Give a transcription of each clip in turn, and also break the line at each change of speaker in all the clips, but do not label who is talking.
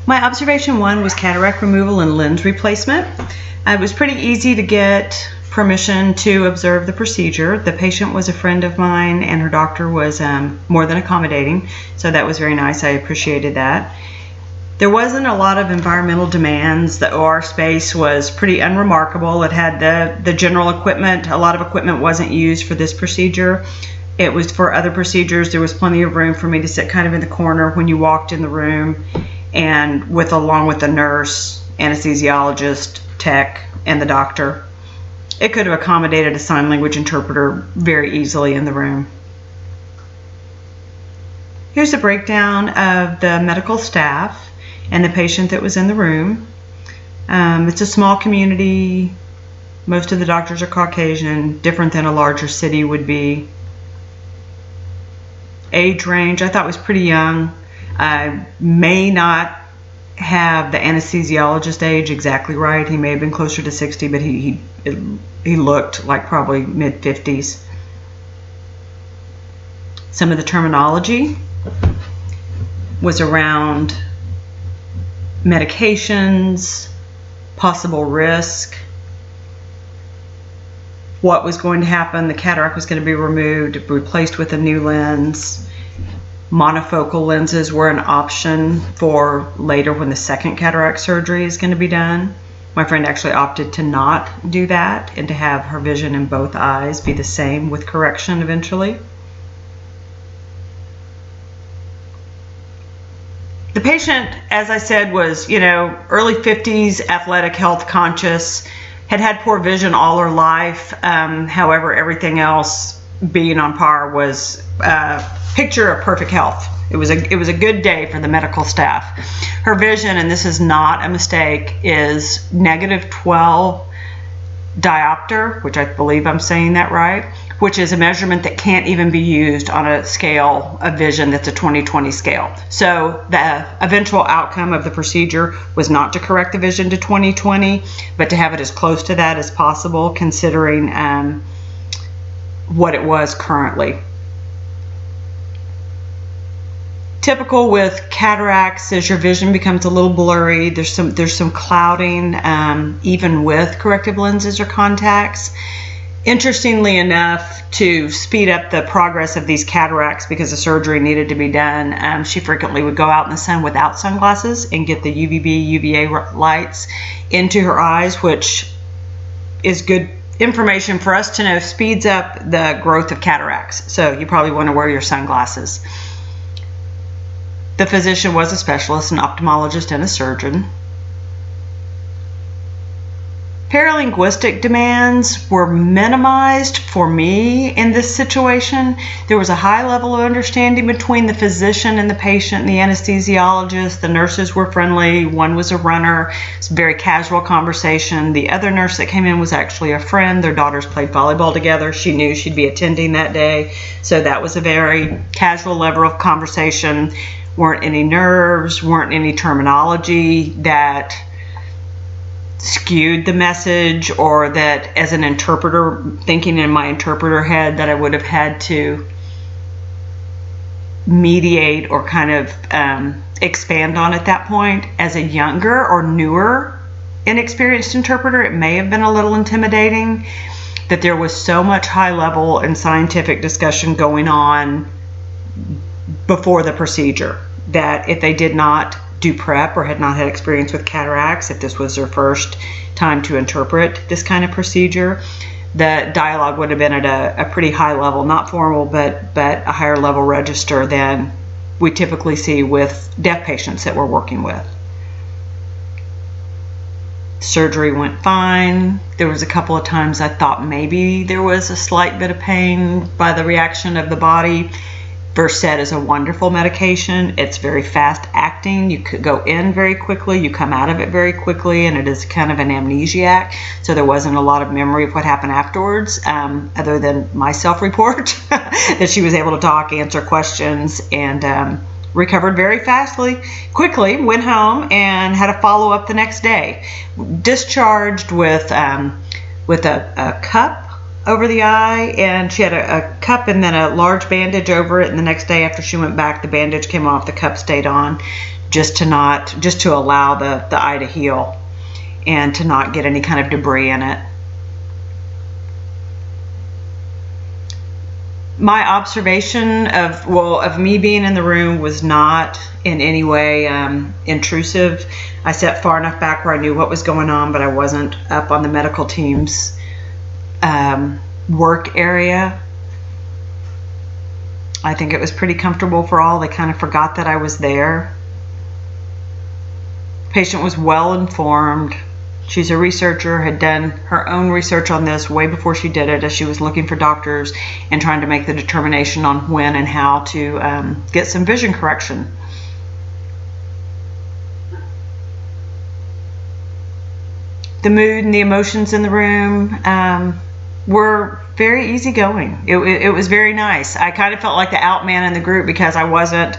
My observation 1 was cataract removal and lens replacement. It was pretty easy to get permission to observe the procedure. The patient was a friend of mine and her doctor was more than accommodating, so that was very nice. I appreciated that. There wasn't a lot of environmental demands. The OR space was pretty unremarkable. It had the general equipment. A lot of equipment wasn't used for this procedure. It was for other procedures. There was plenty of room for me to sit kind of in the corner when you walked in the room, and along with the nurse, anesthesiologist, tech, and the doctor. It could have accommodated a sign language interpreter very easily in the room. Here's a breakdown of the medical staff and the patient that was in the room. It's a small community. Most of the doctors are Caucasian, different than a larger city would be. Age range I thought was pretty young. I may not have the anesthesiologist age exactly right. He may have been closer to 60, but he looked like probably mid-50s. Some of the terminology was around medications, possible risk, what was going to happen. The cataract was going to be removed, replaced with a new lens. Monofocal lenses were an option for later when the second cataract surgery is going to be done. My friend actually opted to not do that and to have her vision in both eyes be the same with correction eventually. The patient, as I said, was, early 50s, athletic, health conscious, had poor vision all her life. However, everything else being on par was picture of perfect health. It was a good day for the medical staff. Her vision, and this is not a mistake, is -12 diopter, which I believe I'm saying that right, which is a measurement that can't even be used on a scale of vision that's a 20/20 scale. So the eventual outcome of the procedure was not to correct the vision to 20/20, but to have it as close to that as possible, considering what it was currently. Typical with cataracts is your vision becomes a little blurry. There's some clouding, even with corrective lenses or contacts. Interestingly enough, to speed up the progress of these cataracts, because the surgery needed to be done, she frequently would go out in the sun without sunglasses and get the UVB, UVA lights into her eyes, which is good information for us to know, speeds up the growth of cataracts. So you probably want to wear your sunglasses. The physician was a specialist, an ophthalmologist, and a surgeon. Paralinguistic demands were minimized for me in this situation. There was a high level of understanding between the physician and the patient and the anesthesiologist. The nurses were friendly. One was a runner. It's a very casual conversation. The other nurse that came in was actually a friend. Their daughters played volleyball together. She knew she'd be attending that day. So that was a very casual level of conversation. Weren't any nerves, weren't any terminology that skewed the message, or that as an interpreter, thinking in my interpreter head, that I would have had to mediate or kind of expand on at that point. As a younger or newer inexperienced interpreter, it may have been a little intimidating that there was so much high level and scientific discussion going on before the procedure, that if they did not do prep or had not had experience with cataracts, if this was their first time to interpret this kind of procedure, the dialogue would have been at a pretty high level, not formal, but a higher level register than we typically see with deaf patients that we're working with. Surgery went fine. There was a couple of times I thought maybe there was a slight bit of pain by the reaction of the body. Versed is a wonderful medication. It's very fast acting. You could go in very quickly, you come out of it very quickly, and it is kind of an amnesiac. So there wasn't a lot of memory of what happened afterwards, other than my self-report that she was able to talk, answer questions, and recovered very quickly, went home and had a follow-up the next day. Discharged with a cup over the eye, and she had a cup and then a large bandage over it, and the next day after she went back, the bandage came off, the cup stayed on. just to allow the eye to heal and to not get any kind of debris in it. My observation of me being in the room was not in any way intrusive. I sat far enough back where I knew what was going on, but I wasn't up on the medical team's work area. I think it was pretty comfortable for all. They kind of forgot that I was there. The patient was well informed. She's a researcher, had done her own research on this way before she did it, as she was looking for doctors and trying to make the determination on when and how to get some vision correction. The mood and the emotions in the room were very easygoing. It was very nice. I kind of felt like the out man in the group because I wasn't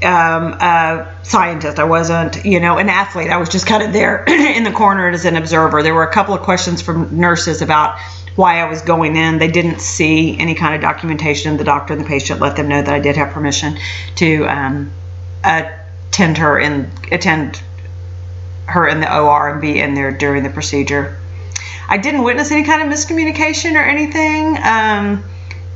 a scientist. I wasn't, an athlete. I was just kind of there in the corner as an observer. There were a couple of questions from nurses about why I was going in. They didn't see any kind of documentation. The doctor and the patient let them know that I did have permission to attend her in the OR and be in there during the procedure. I didn't witness any kind of miscommunication or anything.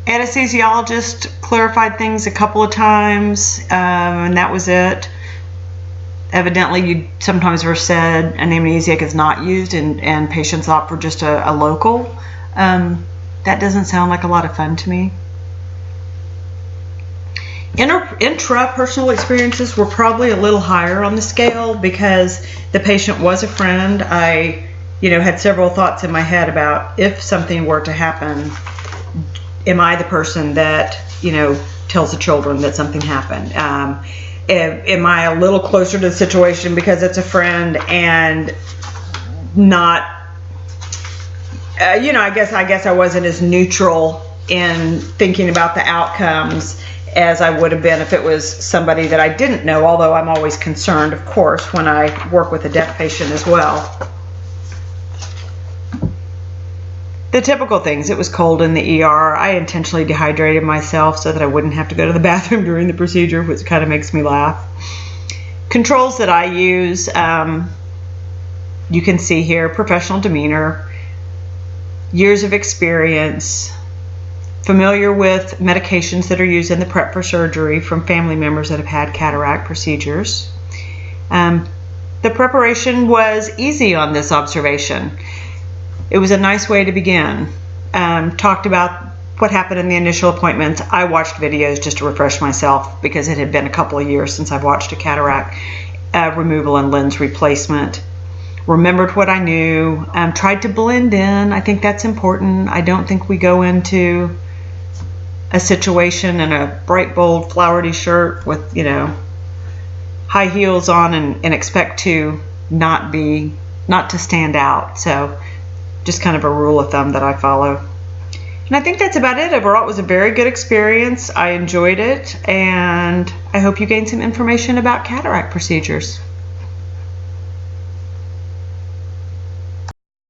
Anesthesiologist clarified things a couple of times, and that was it. Evidently, you sometimes were said an amnesiac is not used, and patients opt for just a local. That doesn't sound like a lot of fun to me. Intrapersonal experiences were probably a little higher on the scale because the patient was a friend. I, had several thoughts in my head about if something were to happen, am I the person that, tells the children that something happened? Am I a little closer to the situation because it's a friend and not, I guess I wasn't as neutral in thinking about the outcomes as I would have been if it was somebody that I didn't know, although I'm always concerned, of course, when I work with a deaf patient as well. The typical things. It was cold in the ER. I intentionally dehydrated myself so that I wouldn't have to go to the bathroom during the procedure, which kind of makes me laugh. Controls that I use, you can see here, professional demeanor, years of experience, familiar with medications that are used in the prep for surgery from family members that have had cataract procedures. The preparation was easy on this observation. It was a nice way to begin. Talked about what happened in the initial appointments. I watched videos just to refresh myself because it had been a couple of years since I've watched a cataract removal and lens replacement. Remembered what I knew. Tried to blend in. I think that's important. I don't think we go into a situation in a bright, bold, flowery shirt with, high heels on and expect to not to stand out. So just kind of a rule of thumb that I follow. And I think that's about it. Overall, it was a very good experience. I enjoyed it, and I hope you gained some information about cataract procedures.